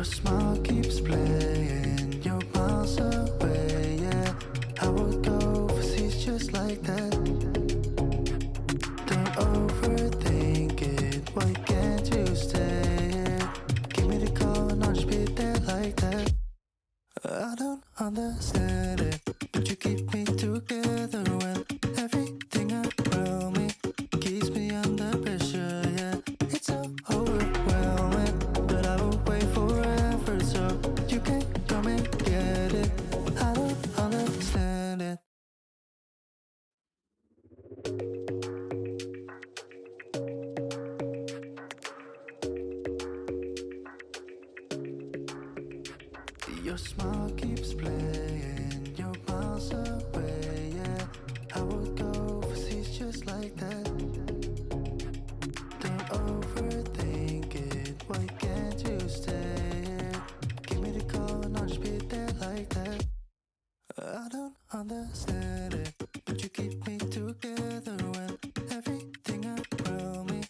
Your smile keeps playing, you're miles away, yeah. I would go overseas just like that. Don't overthink it, why can't you stay here? Give me the call and I'll just be there like that. I don't understand it, but you keep me together when everything around me keeps me under pressure, yeah. It's so overwhelming, but I will wait forever so you can come and get it. I don't understand it. Your smile keeps playing, you're miles away, yeah. I would go overseas just like that. Don't overthink it, why can't you stay here? Give me the call and I'll just be there like that. I don't understand it, but you keep me together when everything around me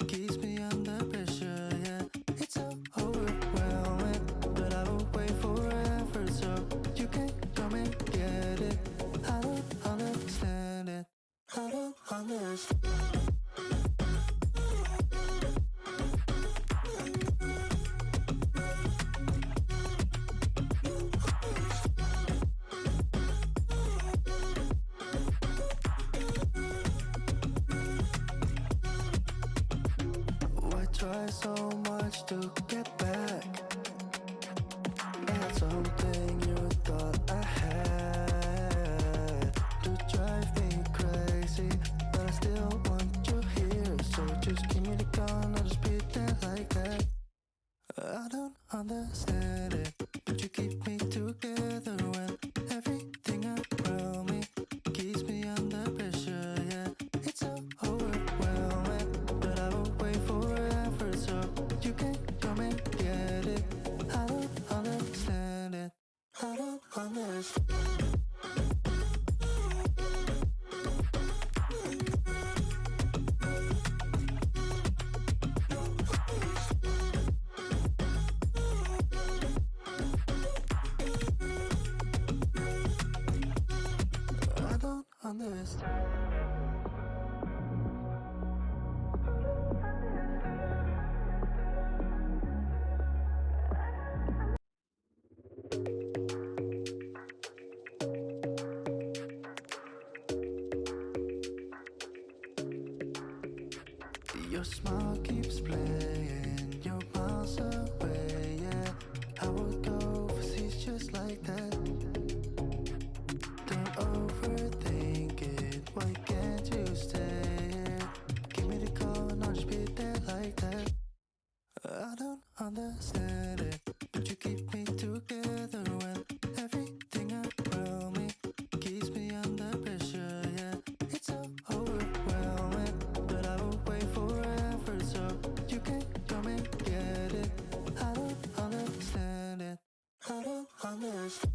keeps me under pressure, yeah. It's so overwhelming, but I will wait forever so you can come and get it. I don't understand it. I don't understand. Why try so much to get back? That's something you thought I had to drive me crazy, but I still want you here. So just give me the gun, I'll just be there like that. I don't understand it, but you keep me together when everything around me keeps me under pressure, yeah. It's so overwhelming, but I will wait forever so you can come and get it. I don't understand it. I don't understand. I don't understand. Your smile keeps playing, you're miles away, yeah. I would go overseas just like that. Don't overthink it, why can't you stay here? Give me the call and I'll just be there like that. I don't understand it, but you keep me together when everything around me keeps me under pressure, yeah. It's so overwhelming, but I will wait forever so you can come and get it. I don't understand it. I don't understand.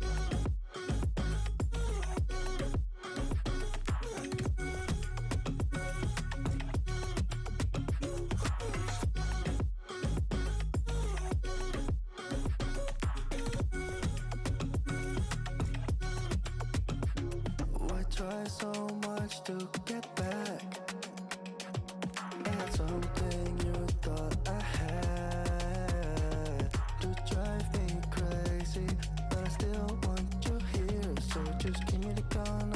Why try so much to get back? That's something you thought I had to drive me crazy, but I still want you here. So just give me the gun,